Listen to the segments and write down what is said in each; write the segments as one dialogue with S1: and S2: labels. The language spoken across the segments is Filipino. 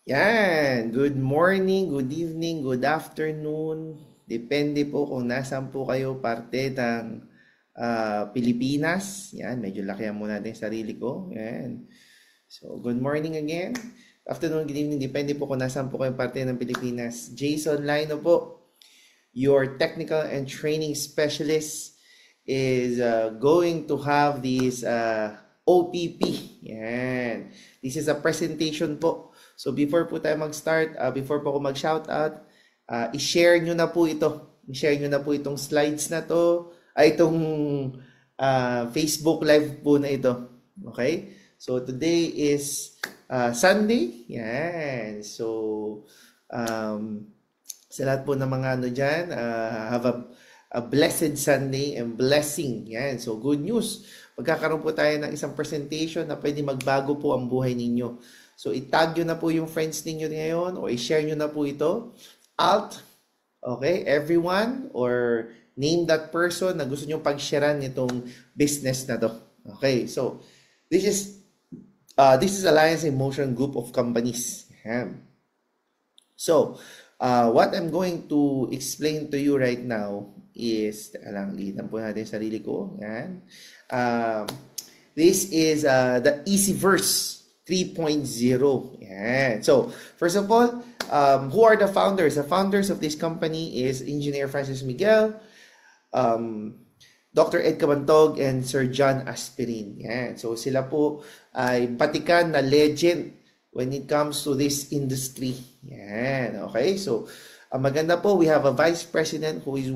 S1: Yan. Good morning, good evening, good afternoon. Depende po kung nasaan po kayo parte ng Pilipinas. Yan, medyo lakihan muna natin yung sarili ko. Yan. So, good morning again. Afternoon, good evening. Depende po kung nasaan po kayo parte ng Pilipinas. Jason Lino po, your technical and training specialist is going to have this OPP. Yan. This is a presentation po. So before po tayo mag-start, before po ako mag-shoutout, i-share nyo na po ito. I-share nyo na po itong slides na to, itong Facebook Live po na ito. Okay? So today is Sunday. Yan. So, sa lahat po ng mga ano dyan, have a blessed Sunday and blessing. Yan. So, good news. Magkakaroon po tayo ng isang presentation na pwede magbago po ang buhay ninyo. So, itag nyo na po yung friends ninyo ngayon o i-share nyo na po ito. Alt, okay, everyone, or name that person na gusto nyo pag-sharean nitong business na to. Okay, so, this is Alliance in Motion Group of Companies. So, what I'm going to explain to you right now is, litan po natin yung sarili ko. Yan. This is the Easyverse 3.0. Yan. So, first of all, who are the founders? The founders of this company is Engineer Francis Miguel, Dr. Ed Cabantog, and Sir John Aspirin. Yan. So, sila po ay batikan na legend when it comes to this industry. Yan. Okay? So, maganda po, we have a vice president who is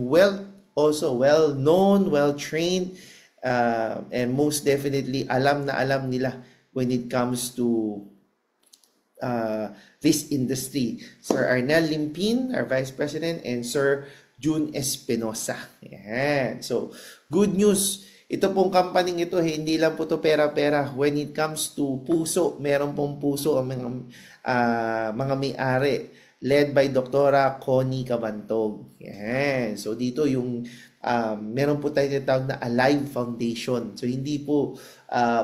S1: also well-known, well-trained, and most definitely alam na alam nila when it comes to this industry. Sir Arnel Limpin, our Vice President, and Sir June Espinosa. Yan. So, good news. Ito pong company ito, hindi lang po to pera-pera. When it comes to puso, meron pong puso ang mga may-ari. Led by Dr. Connie Cabantog. Yan. So, dito yung meron po tayo tinatawag na Alive Foundation. So, hindi po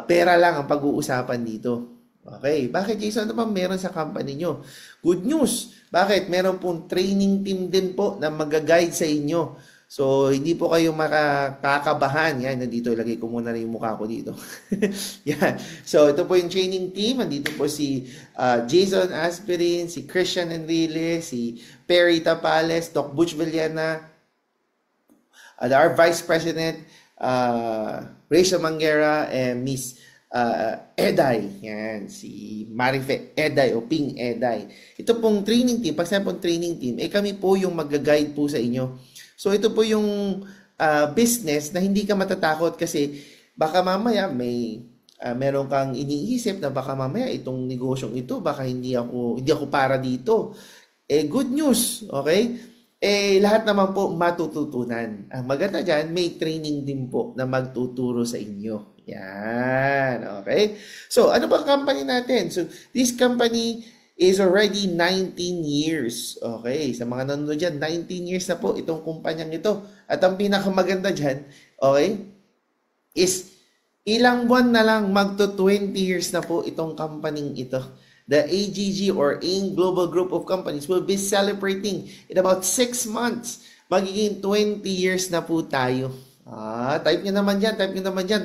S1: pera lang ang pag-uusapan dito. Okay. Bakit, Jason? Ano ba meron sa company nyo? Good news. Bakit? Meron pong training team din po na mag-guide sa inyo. So, hindi po kayo makakabahan. Yan, nandito. Ilagay ko muna rin yung mukha ko dito. Yan. So, ito po yung training team. Nandito po si Jason Aspirin, si Christian Enrile, si Perry Tapales, Doc Butch Villana, our Vice President, Rachel Manguera, and Miss Eday. Yan, si Marife Eday o Ping Eday. Ito pong training team, pag sinabi pong training team, kami po yung mag-guide po sa inyo. So, ito po yung business na hindi ka matatakot kasi baka mamaya meron kang iniisip na baka mamaya itong negosyong ito, baka hindi ako para dito. Good news, okay? Lahat naman po matututunan. Ang maganda dyan, may training din po na magtuturo sa inyo. Yan, okay? So, ano bang company natin? So, this company is already 19 years. Okay, sa mga nanonood dyan, 19 years na po itong kumpanyang ito. At ang pinakamaganda dyan, okay, is ilang buwan na lang magto 20 years na po itong companying ito. The AGG or AIM Global Group of Companies will be celebrating in about 6 months. Magiging 20 years na po tayo. Type nyo naman dyan,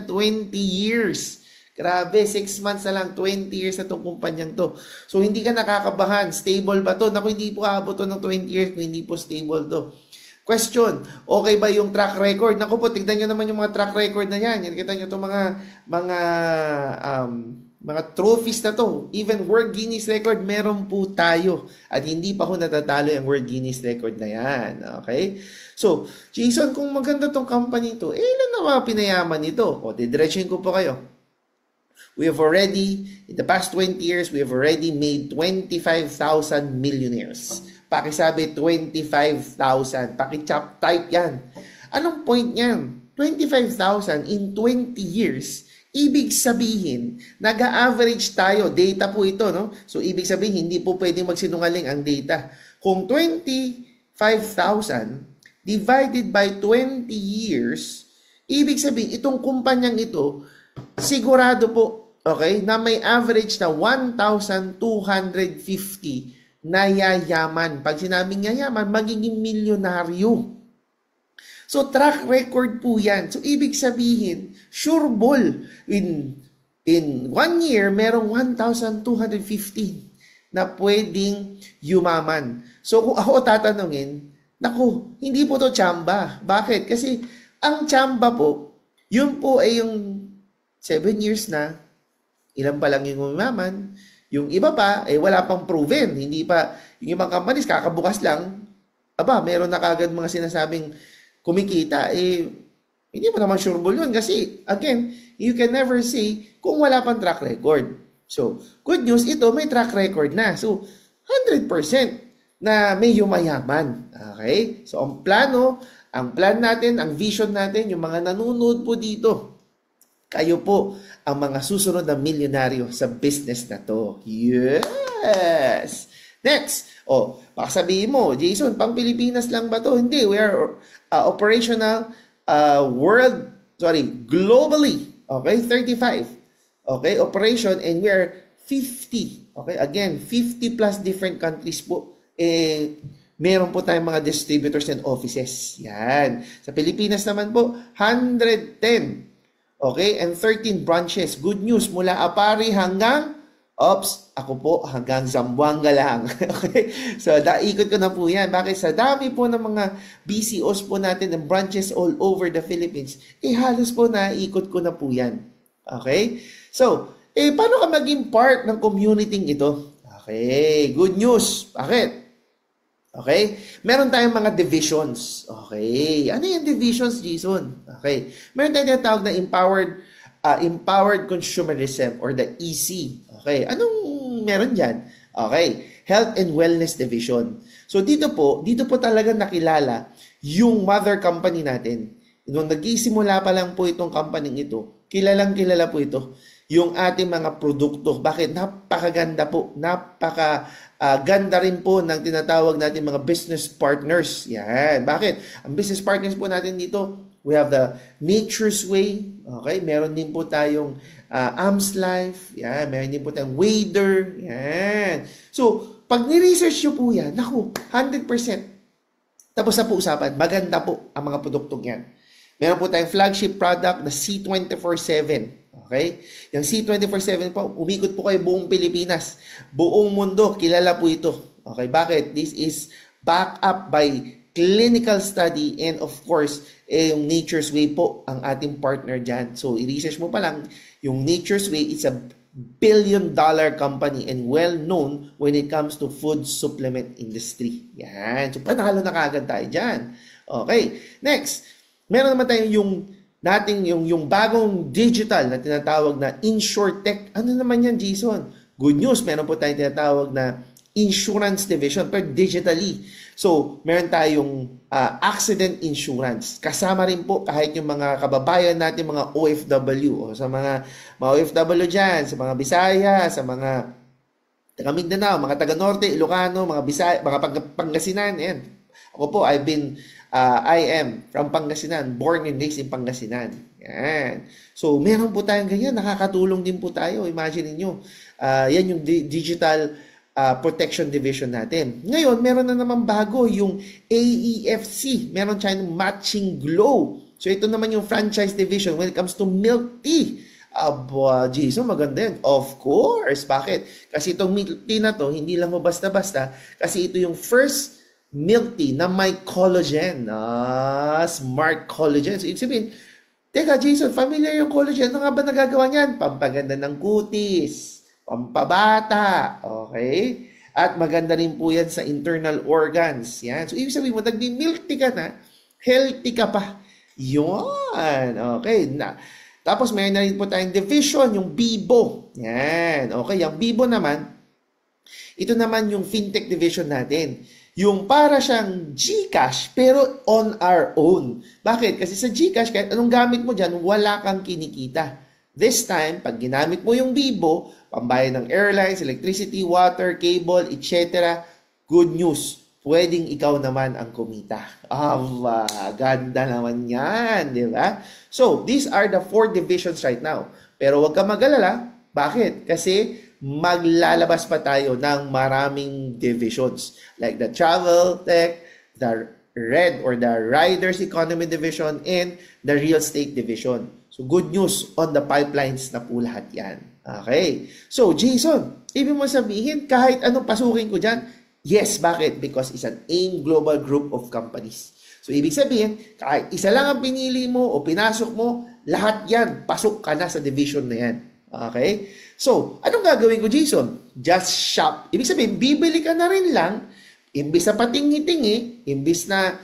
S1: 20 years. Grabe, 6 months na lang, 20 years na itong kumpanyang to. So, hindi ka nakakabahan. Stable ba to? Naku, hindi po aabot to ng 20 years kung hindi po stable to. Question, okay ba yung track record? Naku po, tignan nyo naman yung mga track record na yan. Yan, kita nyo itong mga trophies na to. Even World Guinness Record, meron po tayo. At hindi pa ho natatalo yung World Guinness Record na yan. Okay? So, Jason, kung maganda tong company to, ilan na mga pinayaman nito? O, didiretsuhin ko po kayo. We have already, in the past 20 years, we have already made 25,000 millionaires. Pakisabi, 25,000. Type yan. Anong point niyan? 25,000 in 20 years. Ibig sabihin, nag-average tayo. Data po ito, no? So, ibig sabihin, hindi po pwedeng magsinungaling ang data. Kung 25,000 divided by 20 years, ibig sabihin, itong kumpanyang ito, sigurado po, okay, na may average na 1,250 na yayaman. Pag sinabing yayaman, magiging milyonaryo. So, track record po yan. So, ibig sabihin, sure ball, in 1 year, merong 1,215 na pwedeng yumaman. So, kung ako tatanungin, naku, hindi po to tsamba. Bakit? Kasi, ang tsamba po, yun po ay yung 7 years na, ilan pa lang yung umaman, yung iba pa, eh wala pang proven. Hindi pa, yung ibang companies, kakabukas lang, aba, meron na kagad mga sinasabing kumikita, eh, hindi mo naman sure ball yun. Kasi, again, you can never say kung wala pang track record. So, good news, ito may track record na. So, 100% na may yumayaman. Okay? So, ang plan natin, ang vision natin, yung mga nanonood po dito, kayo po ang mga susunod na milyonaryo sa business na to. Yes! Next, baka sabihin mo, Jason, pang Pilipinas lang ba to? Hindi, we are operational globally. Okay, 35. Okay, operation, and we are 50. Okay, again, 50 plus different countries po. Meron po tayong mga distributors and offices. Yan. Sa Pilipinas naman po, 110. Okay, and 13 branches. Good news, mula Apari hanggang ako po hanggang Zamboanga lang. Okay? So, naikot ko na po yan. Bakit? Sa dami po ng mga BCOs po natin and branches all over the Philippines, halos po naikot ko na po yan. Okay? So, paano ka maging part ng community ito? Okay, good news. Bakit? Okay? Meron tayong mga divisions. Okay. Ano yung divisions, Jason? Okay. Meron tayong tinatawag na empowered consumerism or the EC. Okay. Anong meron dyan? Okay. Health and Wellness Division. So, dito po talaga nakilala yung mother company natin. Nung nagsisimula pa lang po itong company ito, kilalang kilala po ito. Yung ating mga produkto. Bakit? Napakaganda po. Ganda rin po ng tinatawag natin mga business partners. Yan. Bakit? Ang business partners po natin dito, we have the Nature's Way. Okay? Meron din po tayong Am's Life. Yan. Meron din po tayong Wader. Yan. So, pag ni-research nyo po yan, naku, 100%. Tapos na po usapan, maganda po ang mga produktong yan. Meron po tayong flagship product na C24/7. Okay? Yung C24/7 po, umikot po kayo buong Pilipinas. Buong mundo, kilala po ito. Okay, bakit? This is backed up by clinical study and of course, yung Nature's Way po ang ating partner dyan. So, i-research mo pa lang, yung Nature's Way is a billion-dollar company and well-known when it comes to food supplement industry. Yan. So, panalo na kagad tayo dyan. Okay. Next, meron naman tayong yung bagong digital na tinatawag na InsurTech. Ano naman yan, Jason? Good news, meron po tayong tinatawag na insurance division pero digitally. So, meron tayong accident insurance. Kasama rin po kahit yung mga kababayan natin, mga OFW, o sa mga OFW dyan, sa mga Bisaya, sa mga taga Mindanao, mga taga Norte, Ilocano, mga Bisaya, mga Pangasinan. Yan. Ako po, I am from Pangasinan, born and raised in Pangasinan. Yan. So, meron po tayong ganyan. Nakakatulong din po tayo. Imagine niyo. Yan yung digital protection division natin. Ngayon, meron na naman bago yung AEFC. Meron tayong Matching Glow. So, ito naman yung franchise division when it comes to milk tea. Jason, maganda yan. Of course. Bakit? Kasi itong milk tea na to, hindi lang mo basta-basta. Kasi ito yung first milk tea na may collagen. Smart collagen. So, ibig sabihin, teka, Jason, familiar yung collagen. Ano nga ba nagagawa niyan? Pampaganda ng kutis, pampabata, okay? At maganda rin po yan sa internal organs. Yan. So, ibig sabihin mo, nagbi-milk tea ka na, healthy ka pa. Yun. Okay. Tapos, mayroon na rin po tayong division, yung Bibo. Yan. Okay. Yung Bibo naman, ito naman yung fintech division natin. Yung para siyang GCash, pero on our own. Bakit? Kasi sa GCash, kahit anong gamit mo dyan, wala kang kinikita. This time, pag ginamit mo yung Bibo, pambayad ng airlines, electricity, water, cable, etc., good news. Pwedeng ikaw naman ang kumita. Ganda naman yan, di ba? So, these are the 4 divisions right now. Pero huwag ka mag-alala. Bakit? Kasi maglalabas pa tayo ng maraming divisions like the travel tech, the red or the riders economy division, and the real estate division. So good news on the pipelines na po lahat yan. Okay. So Jason, ibig mo sabihin kahit anong pasukin ko dyan? Yes, bakit? Because it's an AIM global group of companies. So ibig sabihin, kahit isa lang ang pinili mo o pinasok mo, lahat yan, pasok ka na sa division na yan. Okay? So, anong gagawin ko, Jason? Just shop. Ibig sabihin, bibili ka na rin lang, imbis na patingi-tingi, imbis na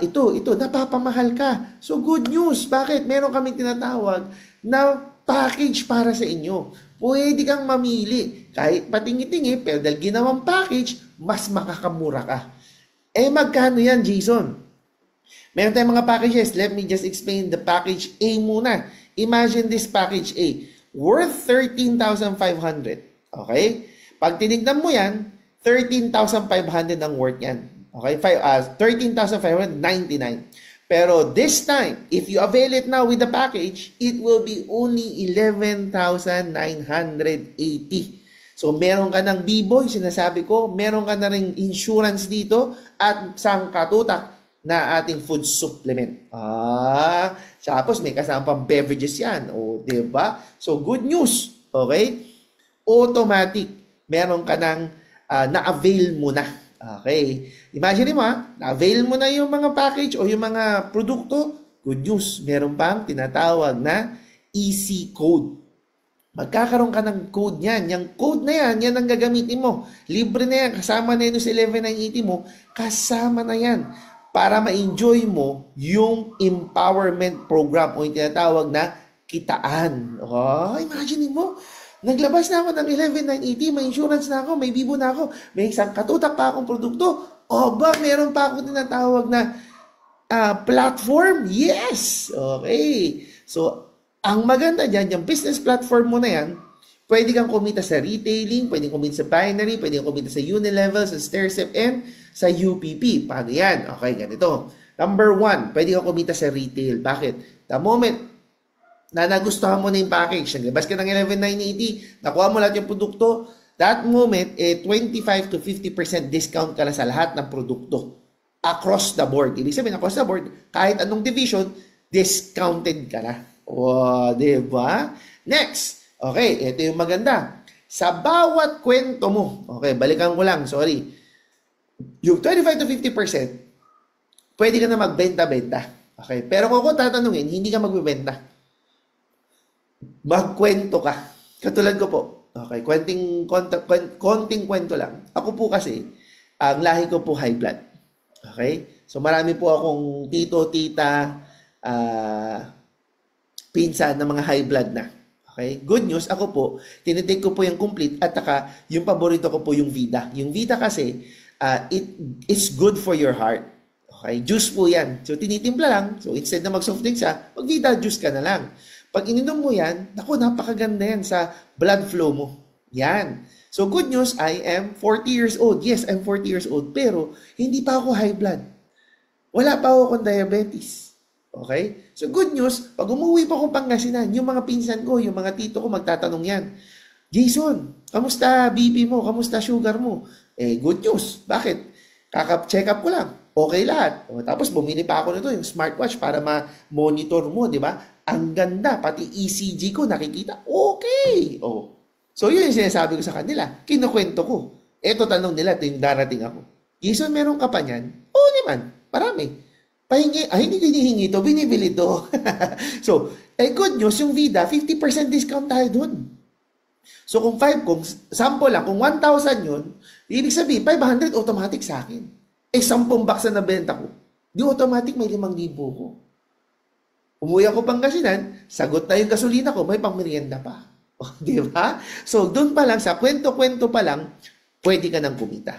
S1: ito, napapamahal ka. So, good news. Bakit? Meron kaming tinatawag na package para sa inyo. Pwede kang mamili. Kahit patingi-tingi, pero dahil ginawang package, mas makakamura ka. Eh, magkano yan, Jason? Meron tayong mga packages. Let me just explain the package A muna. Imagine this package A. Worth 13,500. Okay? Pag tinignan mo yan, 13,500 ang worth yan. Okay? 13,599. Pero this time, if you avail it now with the package, it will be only 11,980. So, meron ka ng B-Boy, sinasabi ko, meron ka na ring insurance dito at sangkatutak na ating food supplement. Tapos may kasama pang beverages yan. O, diba? So, good news. Okay? Automatic. Meron ka ng na-avail mo na. Okay? Imagine mo, na-avail mo na yung mga package o yung mga produkto. Good news. Meron pang tinatawag na easy code. Magkakaroon ka ng code niyan. Yung code na yan, yan ang gagamitin mo. Libre na yan. Kasama na yun sa 11,980 mo. Kasama na yan. Para ma-enjoy mo yung empowerment program o yung tinatawag na kitaan. Oh, imagine mo, naglabas na ako ng 11,980, may insurance na ako, may bibo na ako, may isang katutak pa akong produkto. O ba, meron pa akong tinatawag na platform? Yes! Okay. So, ang maganda dyan, yung business platform mo na yan, pwede kang kumita sa retailing, pwede kang kumita sa binary, pwede kang kumita sa Unilevel, sa Stairstep, and sa UPP. Paano yan? Okay, ganito. Number 1, pwede kang kumita sa retail. Bakit? The moment na nagustuhan mo na yung package, naglabas ka ng 11,980, nakuha mo lahat yung produkto, that moment, 25 to 50% discount ka na sa lahat ng produkto. Across the board. Ibig sabihin, across the board, kahit anong division, discounted ka na. Wow, diba? Next. Okay, ito yung maganda. Sa bawat kwento mo, okay, balikan ko lang, sorry. Yung 25 to 50%, pwede ka na magbenta-benta. Okay, pero kung ako tatanungin, hindi ka magbebenta. Magkwento ka. Katulad ko po. Okay, konting kwento lang. Ako po kasi, ang lahi ko po high blood. Okay? So marami po akong tito, tita, pinsan na mga high blood na. Okay? Good news, ako po, tinitake ko po yung complete at saka yung paborito ko po yung Vida. Yung Vida kasi, it's good for your heart. Okay? Juice po yan. So tinitimpla lang. So instead na mag-soft drinks mag Vida juice ka na lang. Pag ininom mo yan, naku, napakaganda yan sa blood flow mo. Yan. So good news, I am 40 years old. Yes, I'm 40 years old. Pero hindi pa ako high blood. Wala pa ako kung diabetes. Okay? So good news, pag umuwi pa akong Pangasinan, yung mga pinsan ko, yung mga tito ko, magtatanong yan. Jason, kamusta BP mo? Kamusta sugar mo? Good news. Bakit? Kaka-check up ko lang. Okay lahat. Tapos bumili pa ako nito, yung smartwatch para ma-monitor mo, di ba? Ang ganda, pati ECG ko nakikita. Okay. So yun yung sinasabi ko sa kanila. Kinukwento ko. Eto tanong nila, ito yung darating ako. Jason, meron ka pa niyan? Oo naman. Marami. Pahingi, hindi ko hinihingi ito, binibili ito. So, good news, yung Vida, 50% discount tayo dun. So, kung sample lang, kung 1,000 yun, ibig sabihin, 500 automatic sa akin. 10 box na nabenta ko. Di automatic may 5,000 ko. Umuwi ako Pangasinan, sagot na yung gasolina ko, may pangmerienda pa. Di ba? So, doon pa lang, sa kwento-kwento pa lang, pwede ka nang kumita.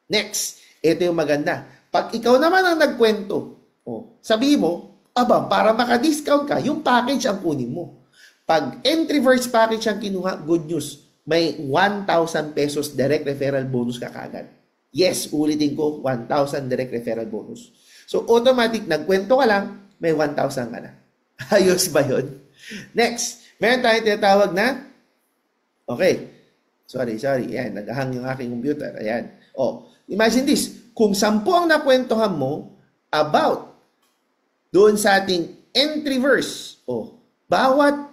S1: Next, ito yung maganda. Pag ikaw naman ang nagkwento, sabi mo, para maka-discount ka, yung package ang kunin mo. Pag entry-first package ang kinuha, good news, may 1,000 pesos direct referral bonus ka kagad. Yes, ulitin ko, 1,000 direct referral bonus. So, automatic, nagkwento ka lang, may 1,000 ka na. Ayos ba yun? Next, meron tayong tinatawag na Okay. Sorry. Ayan, naghahang yung aking computer. Ayan. Imagine this. Kung 10 ang nakwentuhan mo about doon sa ating entryverse, bawat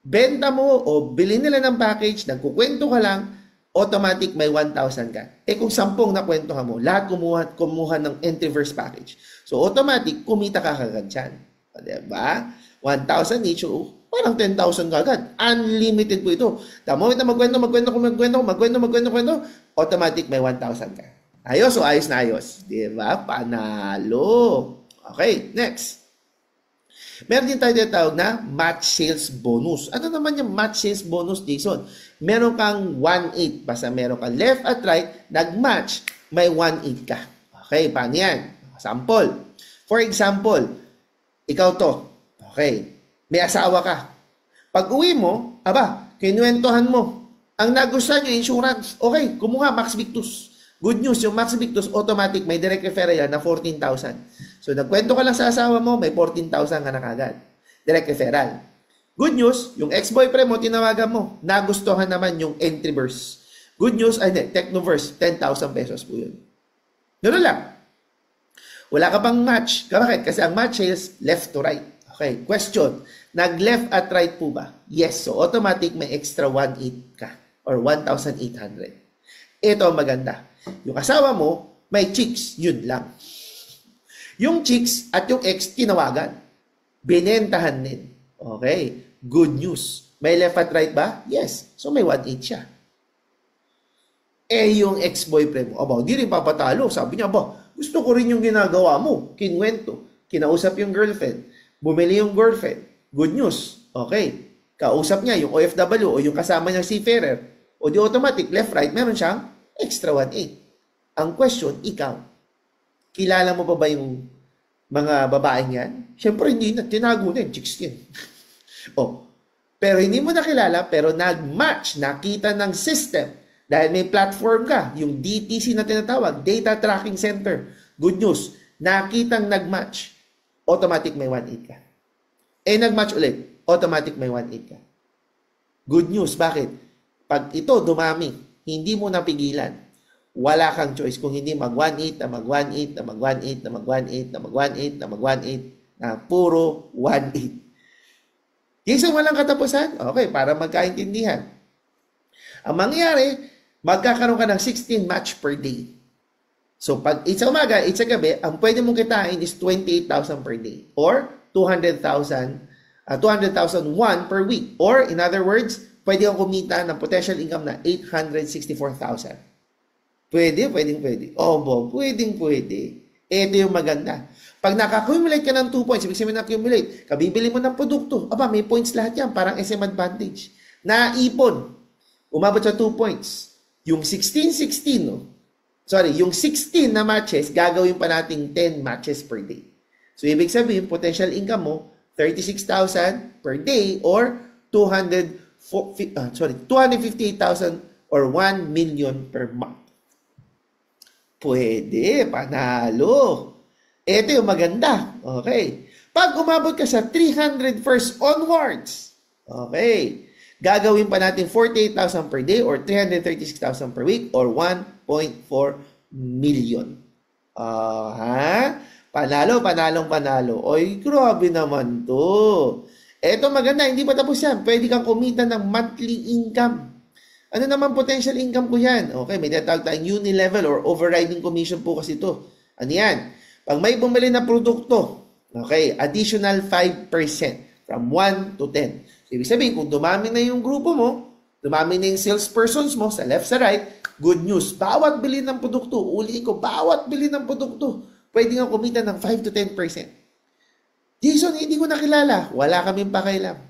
S1: benta mo o bili nila ng package, nagkukwento ka lang, automatic may 1,000 ka. Kung 10 nakwentuhan mo, lahat kumuha ng entryverse package. So, automatic, kumita ka kagad dyan. Diba? 1,000 each, parang 10,000 kagad. Unlimited po ito. The moment na magkwento, automatic may 1,000 ka. Ayos o ayos na ayos? Diba? Panalo. Okay, next. Meron din tayo tinatawag na match sales bonus. Ano naman yung match sales bonus, Jason? Meron kang 1/8. Basta meron kang left at right, nag-match, may 1/8 ka. Okay, paano yan? Sample. For example, ikaw to. Okay, may asawa ka. Pag uwi mo, kinuwentohan mo. Ang nagustuhan yung insurance. Okay, kumuha Max Victus. Good news, yung Max Victus, automatic, may direct referral yan na 14,000. So, nagkwento ka lang sa asawa mo, may 14,000 ka na kagad. Direct referral. Good news, yung ex-boyfriend mo, tinawagan mo, nagustuhan naman yung entryverse. Good news, Technoverse, 10,000 pesos po yun. Ganoon lang. Wala ka pang match. Bakit? Kasi ang match is left to right. Okay, question. Nag-left at right po ba? Yes. So, automatic may extra 1,800 ka or 1,800. Ito ang maganda. Yung asawa mo, may chicks. Yun lang. Yung chicks at yung ex, tinawagan. Binentahan din. Okay. Good news. May left at right ba? Yes. So, may 1,800 siya. Yung ex-boyfriend mo, hindi rin papatalo. Sabi niya, gusto ko rin yung ginagawa mo. Kinwento. Kinausap yung girlfriend. Bumili yung girlfriend. Good news. Okay. Kausap niya yung OFW o yung kasama niya seafarer. O di automatic, left, right, meron siyang extra 1,800. Ang question, ikaw, kilala mo pa ba yung mga babaeng yan? Siyempre, hindi na. Tinago na yun. Chicks yan. Pero hindi mo nakilala, pero nag-match, nakita ng system. Dahil may platform ka, yung DTC na tinatawag, Data Tracking Center. Good news, nakitang nag-match, automatic may 1,800 ka. Nag-match ulit, automatic may 1,800 ka. Good news, bakit? Pag ito dumami, hindi mo napigilan, wala kang choice kung hindi mag-1,800 na mag-1,800 na mag-1,800 na mag-1,800 na mag-1,800 na mag-1,800 na puro 1,800. Jason, walang katapusan? Okay, para magkaintindihan. Ang mangyayari, magkakaroon ka ng 16 match per day. So, pag it's sa umaga, it's sa gabi, ang pwede mong kitain is 28,000 per day or 200,001 per week. Or, in other words, pwede kang kumita ng potential income na 864,000. Pwede. Pwede. Ito yung maganda. Pag naka-accumulate ka ng 2 points, ibig sabihin na-accumulate, kabibili mo ng produkto, may points lahat yan, parang SM advantage. Naipon, umabot sa 2 points. Yung 16 na matches, gagawin pa nating 10 matches per day. So, ibig sabihin, potential income mo, 36,000 per day or 258,000 or 1 million per month. Pwede, panalo. Ito yung maganda. Okay. Pag umabot ka sa 300 first onwards, okay, gagawin pa natin 48,000 per day or 336,000 per week or 1.4 million. Panalo. Oy, grabe naman to. Ito maganda, hindi pa tapos yan. Pwede kang kumita ng monthly income. Ano naman potential income ko yan? Okay, may tinatawag tayong uni-level or overriding commission po kasi ito. Ano yan? Pag may bumili na produkto, okay, additional 5% from 1 to 10. So, ibig sabihin, kung dumami na yung grupo mo, dumami na yung salespersons mo sa left, sa right, good news. Bawat bili ng produkto, bawat bili ng produkto, pwede nga kumita ng 5 to 10%. Jason, hindi ko nakilala. Wala kaming pakailam.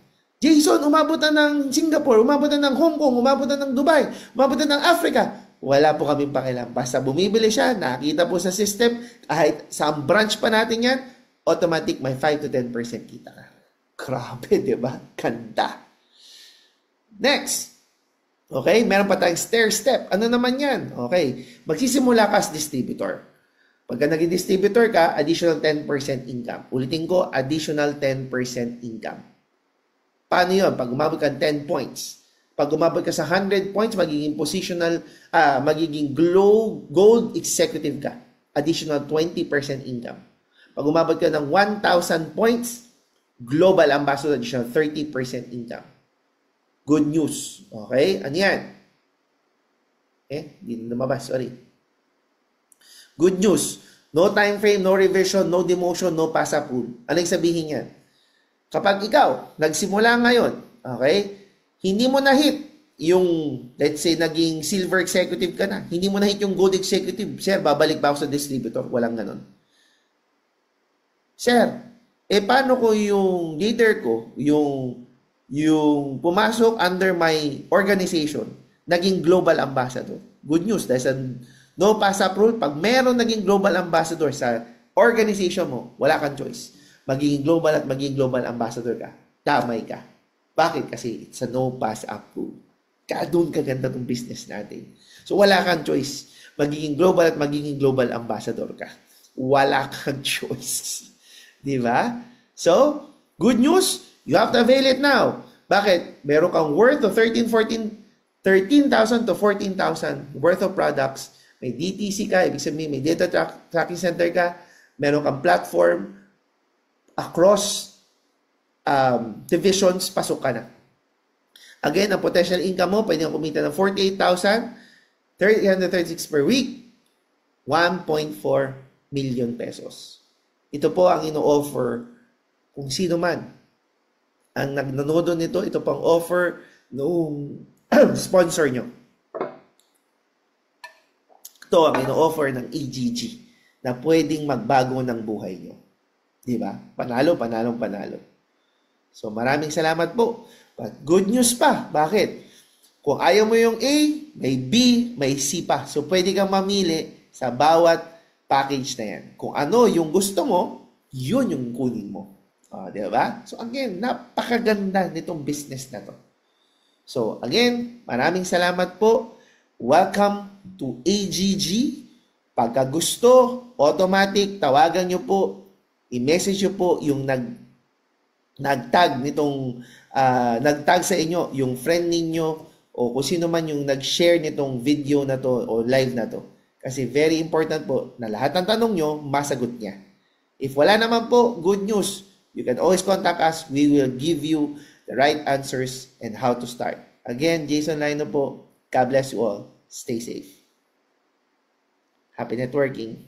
S1: Jason, umabot na ng Singapore, umabot na ng Hong Kong, umabot na ng Dubai, umabot na ng Africa. Wala po kaming pakialam. Basta bumibili siya, nakita po sa system, kahit sa branch pa natin yan, automatic may 5 to 10% kita ka. Grabe, di ba? Ganda. Next. Okay, meron pa tayong stair step. Ano naman yan? Okay, magsisimula ka as distributor. Pagka naging distributor ka, additional 10% income. Ulitin ko, additional 10% income. Paano yun? Pag umabot ka 10 points. Pag umabot ka sa 100 points, magiging positional, magiging gold executive ka. Additional 20% income. Pag umabot ka ng 1,000 points, global ambassador, additional 30% income. Good news. Okay? Ano yan? Hindi na lumabas. Sorry. Good news. No time frame, no revision, no demotion, no pass approve. Ano yung sabihin yan? Kapag ikaw, nagsimula ngayon, okay, hindi mo na-hit yung, let's say, naging silver executive ka na. Hindi mo na-hit yung gold executive. Sir, babalik ba ako sa distributor? Walang ganon. Sir, paano ko yung leader ko, yung pumasok under my organization, naging global ambassador? Good news, there's a no pass-up rule. Pag meron naging global ambassador sa organization mo, wala kang choice. Magiging global at magiging global ambassador ka. Damay ka. Bakit? Kasi it's a no pass-up rule. Kaya doon kaganda ng business natin. So wala kang choice. Magiging global at magiging global ambassador ka. Wala kang choice. Di ba? So, good news, you have to avail it now. Bakit? Meron kang worth of 13,000 to 14,000 worth of products. May DTC ka, ibig sabihin may data tracking center ka, meron kang platform, across divisions, pasok ka na. Again, ang potential income mo, pwede kang kumita ng 48,336 per week, 1.4 million pesos. Ito po ang ino-offer kung sino man ang nanonood nito. Ito pang offer noong sponsor nyo. Ito ang ino-offer ng AGG na pwedeng magbago ng buhay nyo. Diba? Panalo, panalo, panalo. So maraming salamat po. But good news pa. Bakit? Kung ayaw mo yung A, may B, may C pa. So pwede kang mamili sa bawat package na yan. Kung ano yung gusto mo, yun yung kunin mo. Diba? So again, napakaganda nitong business na to. So again, maraming salamat po. Welcome to AGG. Pagka gusto, automatic, tawagan nyo po, i-message nyo po yung nag-tag nitong, nag-tag sa inyo, yung friend ninyo, o kung sino man yung nag-share nitong video na to o live na to. Kasi very important po na lahat ng tanong nyo, masagot niya. If wala naman po, good news. You can always contact us. We will give you the right answers and how to start. Again, Jason Lino po. God bless you all. Stay safe. Happy networking.